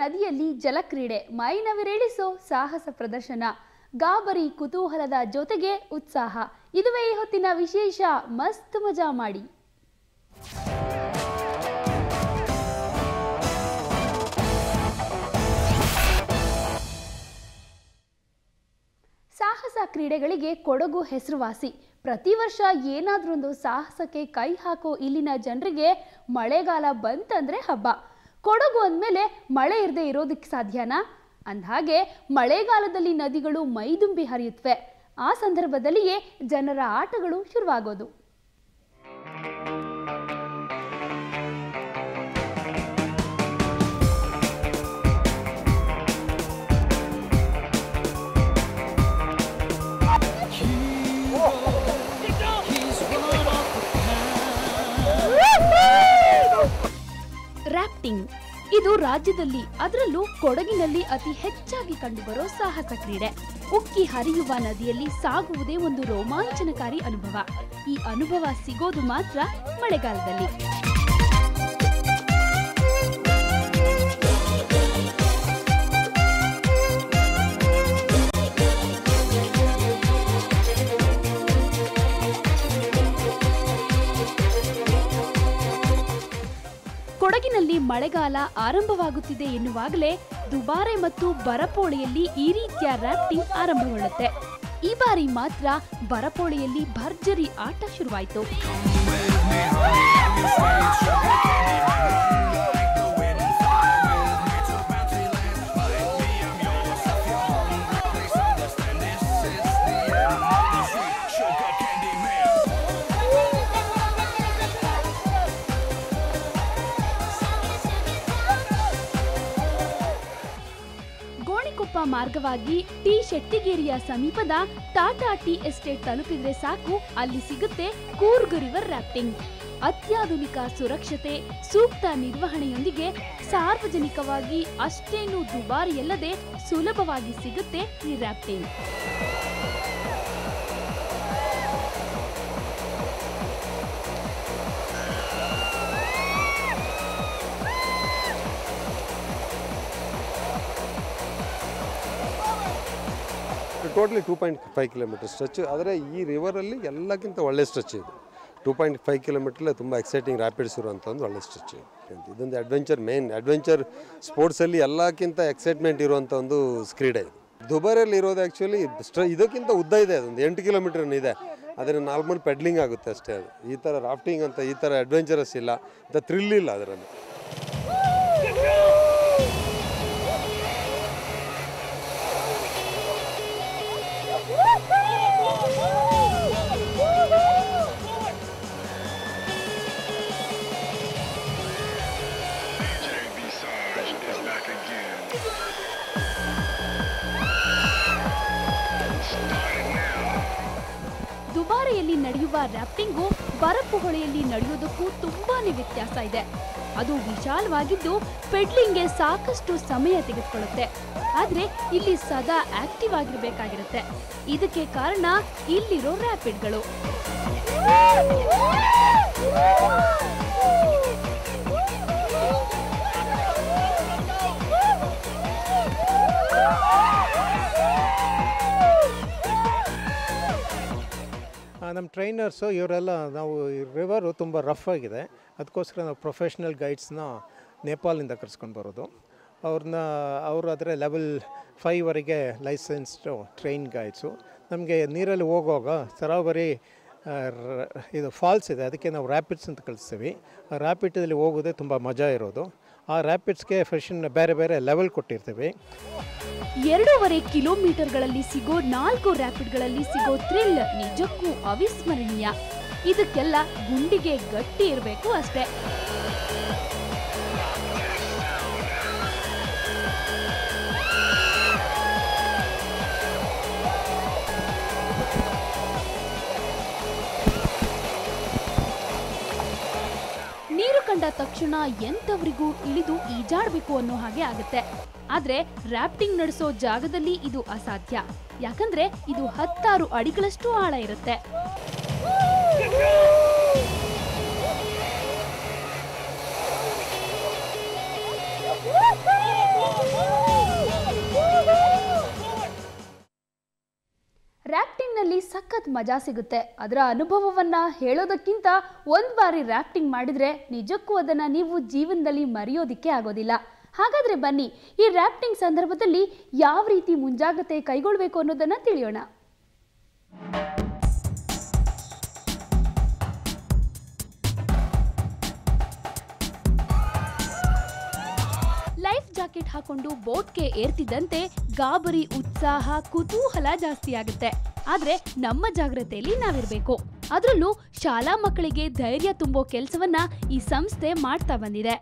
ನದಿಯಲ್ಲಿ ಜಲಕ್ರೀಡೆ ಮೈನವಿರೇಳಿಸೋ ಸಾಹಸ ಪ್ರದರ್ಶನ, ಗಾಬರಿ ಕುತೂಹಲದ ಜೊತೆಗೆ ಉತ್ಸಾಹ. ಇದುವೇ ಈ ಹೊತ್ತಿನ ವಿಶೇಷ. ಮಸ್ತ್ ಮಜಾ ಮಾಡಿ. ಸಾಹಸ ಕ್ರೀಡೆಗಳಿಗೆ ಕೊಡಗು ಹೆಸರುವಾಸಿ. ಪ್ರತಿ ವರ್ಷ ಏನಾದ್ರೊಂದು ಸಾಹಸಕ್ಕೆ ಕೈ ಹಾಕೋ ಇಲ್ಲಿನ ಜನರಿಗೆ ಮಳೆಗಾಲ ಬಂತಂದ್ರೆ ಹಬ್ಬ. ಕೊಡಗು ಅಂದಮೇಲೆ ಮಳೆ ಇರದೆ ಇರೋದಕ್ಕೆ ಸಾಧ್ಯನಾ? ಅಂದಹಾಗೆ ಮಳೆಗಾಲದಲ್ಲಿ ನದಿಗಳು ಮೈದುಂಬಿ ಹರಿಯುತ್ತವೆ. ಆ ಸಂದರ್ಭದಲ್ಲಿಯೇ ಜನರ ಆಟಗಳು ಶುರುವಾಗೋದು. ರಾಫ್ಟಿಂಗ್ ಇದು ರಾಜ್ಯದಲ್ಲಿ, ಅದರಲ್ಲೂ ಕೊಡಗಿನಲ್ಲಿ ಅತಿ ಹೆಚ್ಚಾಗಿ ಕಂಡುಬರೋ ಸಾಹಸ ಕ್ರೀಡೆ. ಉಕ್ಕಿ ಹರಿಯುವ ನದಿಯಲ್ಲಿ ಸಾಗುವುದೇ ಒಂದು ರೋಮಾಂಚನಕಾರಿ ಅನುಭವ. ಈ ಅನುಭವ ಸಿಗೋದು ಮಾತ್ರ ಮಳೆಗಾಲದಲ್ಲಿ. ಕೊಡಗಿನಲ್ಲಿ ಮಳೆಗಾಲ ಆರಂಭವಾಗುತ್ತಿದೆ ಎನ್ನುವಾಗಲೇ ದುಬಾರೆ ಮತ್ತು ಬರಪೋಳಿಯಲ್ಲಿ ಈ ರೀತಿಯ ರಾಫ್ಟಿಂಗ್ ಆರಂಭಗೊಳ್ಳುತ್ತೆ. ಈ ಬಾರಿ ಮಾತ್ರ ಬರಪೋಳಿಯಲ್ಲಿ ಭರ್ಜರಿ ಆಟ ಶುರುವಾಯಿತು. ಮಾರ್ಗವಾಗಿ ಟಿ ಶೆಟ್ಟಿಗೇರಿಯ ಸಮೀಪದ ಟಾಟಾ ಟಿ ಎಸ್ಟೇಟ್ ತಲುಪಿದ್ರೆ ಸಾಕು, ಅಲ್ಲಿ ಸಿಗುತ್ತೆ ಕೂರ್ಗ್ ರಿವರ್ ರಾಫ್ಟಿಂಗ್. ಅತ್ಯಾಧುನಿಕ ಸುರಕ್ಷತೆ, ಸೂಕ್ತ ನಿರ್ವಹಣೆಯೊಂದಿಗೆ ಸಾರ್ವಜನಿಕವಾಗಿ ಅಷ್ಟೇನೂ ದುಬಾರಿಯಲ್ಲದೆ ಸುಲಭವಾಗಿ ಸಿಗುತ್ತೆ ಈ ರಾಫ್ಟಿಂಗ್. Totally 2.5 kilometre stretch. ಆದರೆ ಈ ರಿವರಲ್ಲಿ ಎಲ್ಲಕ್ಕಿಂತ ಒಳ್ಳೆ ಸ್ಟ್ರೆಚ್ ಇದು. 2.5 ಕಿಲೋಮೀಟ್ರಲ್ಲೇ ತುಂಬ ಎಕ್ಸೈಟಿಂಗ್ ರ್ಯಾಪಿಡ್ಸ್ ಇರುವಂಥ ಒಂದು ಒಳ್ಳೆ ಸ್ಟ್ರೆಚ್. ಇದೊಂದು ಅಡ್ವೆಂಚರ್, ಮೇನ್ ಅಡ್ವೆಂಚರ್ ಸ್ಪೋರ್ಟ್ಸಲ್ಲಿ ಎಲ್ಲಕ್ಕಿಂತ ಎಕ್ಸೈಟ್ಮೆಂಟ್ ಇರುವಂಥ ಒಂದು ಕ್ರೀಡೆ ಇದು. ದುಬಾರಿಯಲ್ಲಿ ಇರೋದು ಆ್ಯಕ್ಚುಲಿ ಇದಕ್ಕಿಂತ ಉದ್ದ ಇದೆ, ಅದೊಂದು 8 ಕಿಲೋಮೀಟರ್ ಇದೆ. ಆದರೆ ನಾರ್ಮಲ್ ಪೆಡ್ಲಿಂಗ್ ಆಗುತ್ತೆ ಅಷ್ಟೇ. ಅದು ಈ ಥರ ರಾಫ್ಟಿಂಗ್ ಅಂತ ಈ ಥರ ಅಡ್ವೆಂಚರಸ್ ಇಲ್ಲ, ಇಂಥ ಥ್ರಿಲ್ ಇಲ್ಲ ಅದರಲ್ಲಿ. ದುಬಾರೆಯಲ್ಲಿ ನಡೆಯುವ ರಾಫ್ಟಿಂಗು ಬರಪು ಹೊಳೆಯಲ್ಲಿ ನಡೆಯೋದಕ್ಕೂ ತುಂಬಾನೇ ವ್ಯತ್ಯಾಸ ಇದೆ. ಅದು ವಿಶಾಲವಾಗಿದ್ದು ಪೆಡ್ಲಿಂಗ್ಗೆ ಸಾಕಷ್ಟು ಸಮಯ ತೆಗೆದುಕೊಳ್ಳುತ್ತೆ. ಆದ್ರೆ ಇಲ್ಲಿ ಸದಾ ಆಕ್ಟಿವ್ ಆಗಿರಬೇಕಾಗಿರುತ್ತೆ. ಇದಕ್ಕೆ ಕಾರಣ ಇಲ್ಲಿರೋ ರ್ಯಾಪಿಡ್ಗಳು. ನಮ್ಮ ಟ್ರೈನರ್ಸು ಇವರೆಲ್ಲ, ನಾವು ರಿವರು ತುಂಬ ರಫ್ ಆಗಿದೆ, ಅದಕ್ಕೋಸ್ಕರ ನಾವು ಪ್ರೊಫೆಷ್ನಲ್ ಗೈಡ್ಸ್ನ ನೇಪಾಳಿಂದ ಕರ್ಸ್ಕೊಂಡು ಬರೋದು. ಅವರು ಆದರೆ ಲೆವೆಲ್ 5ವರೆಗೆ ಲೈಸೆನ್ಸ್ಡು ಟ್ರೈನ್ ಗೈಡ್ಸು. ನಮಗೆ ನೀರಲ್ಲಿ ಹೋಗುವಾಗ ತರಾವರಿ ಇದು ಫಾಲ್ಸ್ ಇದೆ, ಅದಕ್ಕೆ ನಾವು ರ್ಯಾಪಿಡ್ಸ್ ಅಂತ ಕಳಿಸ್ತೀವಿ. ಆ ರ್ಯಾಪಿಡಲ್ಲಿ ಹೋಗೋದೇ ತುಂಬ ಮಜಾ ಇರೋದು. ಆ ರ್ಯಾಪಿಡ್ಸ್ಗೆ ಬೇರೆ ಬೇರೆ ಲೆವೆಲ್ ಕೊಟ್ಟಿರ್ತೀವಿ. 2.5 ಕಿಲೋಮೀಟರ್ಗಳಲ್ಲಿ ಸಿಗೋ 4 ರ್ಯಾಪಿಡ್ಗಳಲ್ಲಿ ಸಿಗೋ ಥ್ರಿಲ್ ನಿಜಕ್ಕೂ ಅವಿಸ್ಮರಣೀಯ. ಇದಕ್ಕೆಲ್ಲ ಗುಂಡಿಗೆ ಗಟ್ಟಿ ಇರಬೇಕು ಅಷ್ಟೇ. ನೀರು ಕಂಡ ತಕ್ಷಣ ಎಂಥವರಿಗೂ ಇಳಿದು ಈಜಾಡಬೇಕು ಅನ್ನೋ ಹಾಗೆ ಆಗುತ್ತೆ. ಆದ್ರೆ ರಾಫ್ಟಿಂಗ್ ನಡೆಸೋ ಜಾಗದಲ್ಲಿ ಇದು ಅಸಾಧ್ಯ. ಯಾಕಂದ್ರೆ ಇದು 16 ಅಡಿಗಳಷ್ಟು ಆಳ ಇರುತ್ತೆ. ನಲ್ಲಿ ಸಖತ್ ಮಜಾ ಸಿಗುತ್ತೆ. ಅದರ ಅನುಭವವನ್ನ ಹೇಳೋದಕ್ಕಿಂತ ಒಂದು ಬಾರಿ ರಾಫ್ಟಿಂಗ್ ಮಾಡಿದ್ರೆ ನಿಜಕ್ಕೂ ಅದನ್ನ ನೀವು ಜೀವನದಲ್ಲಿ ಮರೆಯೋದಿಕ್ಕೆ ಆಗೋದಿಲ್ಲ. ಹಾಗಾದ್ರೆ ಬನ್ನಿ ಈ ರಾಫ್ಟಿಂಗ್ ಸಂದರ್ಭದಲ್ಲಿ ಯಾವ ರೀತಿ ಮುಂಜಾಗ್ರತೆ ಕೈಗೊಳ್ಳಬೇಕು ಅನ್ನೋದನ್ನ ತಿಳಿಯೋಣ. ಲೈಫ್ ಜಾಕೆಟ್ ಹಾಕೊಂಡು ಬೋಟ್ಗೆ ಏರ್ತಿದ್ದಂತೆ ಗಾಬರಿ, ಉತ್ಸಾಹ, ಕುತೂಹಲ ಜಾಸ್ತಿ ಆಗುತ್ತೆ. ಆದ್ರೆ ನಮ್ಮ ಜಾಗ್ರತೆಯಲ್ಲಿ ನಾವಿರ್ಬೇಕು. ಅದರಲ್ಲೂ ಶಾಲಾ ಮಕ್ಕಳಿಗೆ ಧೈರ್ಯ ತುಂಬೋ ಕೆಲಸವನ್ನ ಈ ಸಂಸ್ಥೆ ಮಾಡ್ತಾ ಬಂದಿದೆ.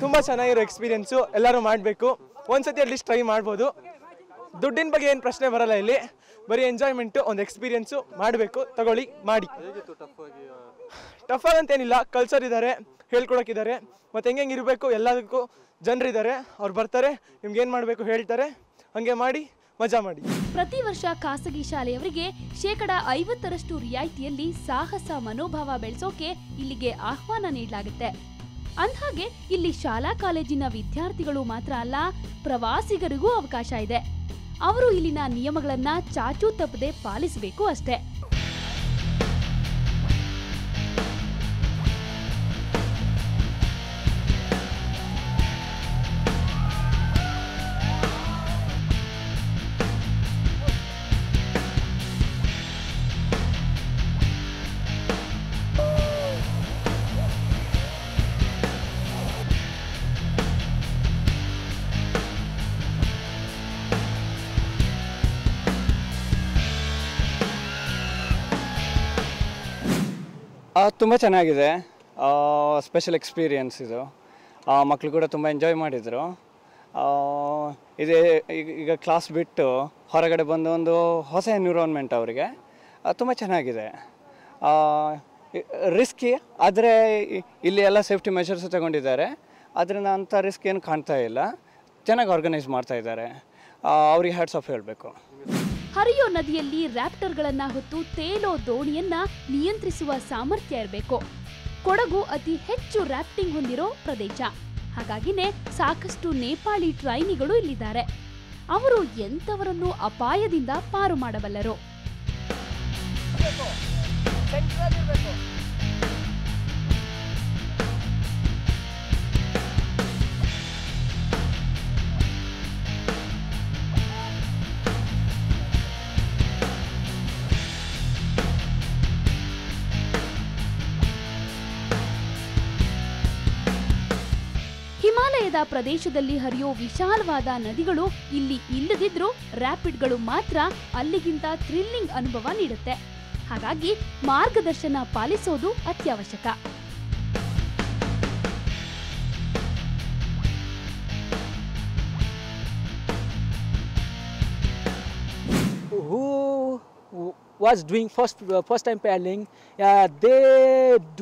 ತುಂಬ ಚೆನ್ನಾಗಿರೋ ಎಕ್ಸ್ಪೀರಿಯೆನ್ಸು, ಎಲ್ಲರೂ ಮಾಡಬೇಕು. ಒಂದ್ಸತಿ ಅಟ್ಲೀಸ್ಟ್ ಟ್ರೈ ಮಾಡ್ಬೋದು. ದುಡ್ಡಿನ ಬಗ್ಗೆ ಏನು ಪ್ರಶ್ನೆ ಬರಲ್ಲ ಇಲ್ಲಿ, ಬರೀ ಎಂಜಾಯ್ಮೆಂಟು, ಒಂದು ಎಕ್ಸ್ಪೀರಿಯೆನ್ಸು ಮಾಡಬೇಕು. ತಗೊಳ್ಳಿ, ಮಾಡಿ. ಟಫ್ ಆಗಂತೇನಿಲ್ಲ, ಕಲ್ಸರ್ ಇದ್ದಾರೆ, ಹೇಳ್ಕೊಡೋಕ್ಕಿದ್ದಾರೆ, ಮತ್ತು ಹೆಂಗೆ ಇರಬೇಕು ಎಲ್ಲದಕ್ಕೂ ಜನರಿದ್ದಾರೆ. ಅವ್ರು ಬರ್ತಾರೆ, ನಿಮ್ಗೆ ಏನು ಮಾಡಬೇಕು ಹೇಳ್ತಾರೆ, ಹಾಗೆ ಮಾಡಿ ಮಜಾ ಮಾಡಿ. ಪ್ರತಿ ವರ್ಷ ಖಾಸಗಿ ಶಾಲೆಯವರಿಗೆ 50% ರಿಯಾಯಿತಿಯಲ್ಲಿ ಸಾಹಸ ಮನೋಭಾವ ಬೆಳೆಸೋಕೆ ಇಲ್ಲಿಗೆ ಆಹ್ವಾನ ನೀಡಲಾಗುತ್ತೆ. ಅಂದ್ಹಾಗೆ ಇಲ್ಲಿ ಶಾಲಾ ಕಾಲೇಜಿನ ವಿದ್ಯಾರ್ಥಿಗಳು ಮಾತ್ರ ಅಲ್ಲ, ಪ್ರವಾಸಿಗರಿಗೂ ಅವಕಾಶ ಇದೆ. ಅವರು ಇಲ್ಲಿನ ನಿಯಮಗಳನ್ನ ಚಾಚೂ ತಪ್ಪದೆ ಪಾಲಿಸಬೇಕು ಅಷ್ಟೇ. ತುಂಬ ಚೆನ್ನಾಗಿದೆ, ಸ್ಪೆಷಲ್ ಎಕ್ಸ್ಪೀರಿಯನ್ಸ್ ಇದು. ಮಕ್ಕಳು ಕೂಡ ತುಂಬ ಎಂಜಾಯ್ ಮಾಡಿದರು. ಇದೇ ಈಗ ಕ್ಲಾಸ್ ಬಿಟ್ಟು ಹೊರಗಡೆ ಬಂದು ಒಂದು ಹೊಸ ಎನ್ವಿರಾನ್ಮೆಂಟ್ ಅವರಿಗೆ ತುಂಬ ಚೆನ್ನಾಗಿದೆ. ರಿಸ್ಕಿ ಆದರೆ ಇಲ್ಲಿ ಎಲ್ಲ ಸೇಫ್ಟಿ ಮೆಷರ್ಸ್ ತಗೊಂಡಿದ್ದಾರೆ. ಅದರಿಂದ ಅಂಥ ರಿಸ್ಕ್ ಏನು ಕಾಣ್ತಾ ಇಲ್ಲ. ಚೆನ್ನಾಗಿ ಆರ್ಗನೈಸ್ ಮಾಡ್ತಾ ಇದ್ದಾರೆ. ಅವ್ರಿಗೆ ಹ್ಯಾಟ್ಸ್ ಆಫ್ ಹೇಳಬೇಕು. ಹರಿಯೋ ನದಿಯಲ್ಲಿ ರ್ಯಾಪ್ಟರ್ಗಳನ್ನ ಹೊತ್ತು ತೇಲೋ ದೋಣಿಯನ್ನ ನಿಯಂತ್ರಿಸುವ ಸಾಮರ್ಥ್ಯ ಇರಬೇಕು. ಕೊಡಗು ಅತಿ ಹೆಚ್ಚು ರಾಫ್ಟಿಂಗ್ ಹೊಂದಿರೋ ಪ್ರದೇಶ. ಹಾಗಾಗಿನೇ ಸಾಕಷ್ಟು ನೇಪಾಳಿ ಟ್ರೈನಿಗಳು ಇಲ್ಲಿದ್ದಾರೆ. ಅವರು ಎಂಥವರನ್ನು ಅಪಾಯದಿಂದ ಪಾರು ಮಾಡಬಲ್ಲರು. ಹಿಮಾಲಯದ ಪ್ರದೇಶದಲ್ಲಿ ಹರಿಯೋ ವಿಶಾಲವಾದ ನದಿಗಳು ಇಲ್ಲಿ ಇಲ್ಲದಿದ್ರೂ ರ್ಯಾಪಿಡ್ಗಳು ಮಾತ್ರ ಅಲ್ಲಿಗಿಂತ ಥ್ರಿಲ್ಲಿಂಗ್ ಅನುಭವ ನೀಡುತ್ತೆ. ಹಾಗಾಗಿ ಮಾರ್ಗದರ್ಶನ ಪಾಲಿಸೋದು ಅತ್ಯವಶ್ಯಕ. Who was doing first time paddling, they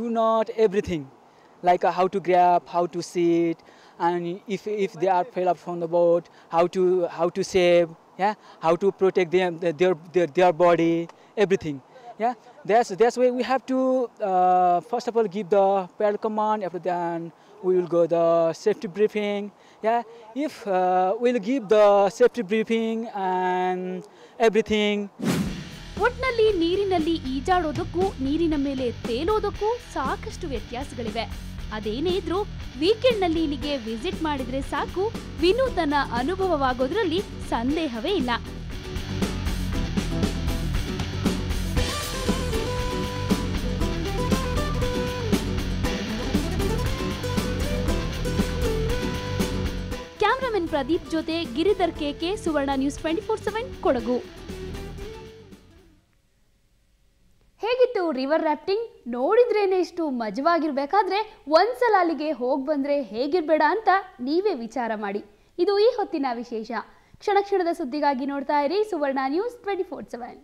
do not everything, like how to grab, how to sit, and if they are fell up from the boat, how to save, how to protect their body, everything. That's why we have to first of all give the paddle command. After that we will go the safety briefing. If we'll give the safety briefing and everything. ಒಟ್ನಲ್ಲಿ ನೀರಿನಲ್ಲಿ ಈಜಾಡೋದಕ್ಕೂ ನೀರಿನ ಮೇಲೆ ತೇಲೋದಕ್ಕೂ ಸಾಕಷ್ಟು ವ್ಯತ್ಯಾಸಗಳಿವೆ. ಅದೇನೇ ಇದ್ರೂ ವೀಕೆಂಡ್ನಲ್ಲಿ ಇಲ್ಲಿಗೆ visit ಮಾಡಿದ್ರೆ ಸಾಕು, ವಿನೂತನ ಅನುಭವವಾಗೋದ್ರಲ್ಲಿ ಸಂದೇಹವೇ ಇಲ್ಲ. ಕ್ಯಾಮ್ರಾಮನ್ ಪ್ರದೀಪ್ ಜೊತೆ ಗಿರಿಧರ್ ಕೆಕೆ, ಸುವರ್ಣ ನ್ಯೂಸ್ 24/7 ಕೊಡಗು. ಹೇಗಿತ್ತು ರಿವರ್ ರಾಫ್ಟಿಂಗ್? ನೋಡಿದ್ರೇನೆ ಇಷ್ಟು ಮಜವಾಗಿರ್ಬೇಕಾದ್ರೆ ಒಂದ್ಸಲ ಅಲ್ಲಿಗೆ ಹೋಗಿ ಬಂದ್ರೆ ಹೇಗಿರ್ಬೇಡ ಅಂತ ನೀವೇ ವಿಚಾರ ಮಾಡಿ. ಇದು ಈ ಹೊತ್ತಿನ ವಿಶೇಷ. ಕ್ಷಣ ಕ್ಷಣದ ಸುದ್ದಿಗಾಗಿ ನೋಡ್ತಾ ಇರಿ ಸುವರ್ಣ ನ್ಯೂಸ್ 24/7.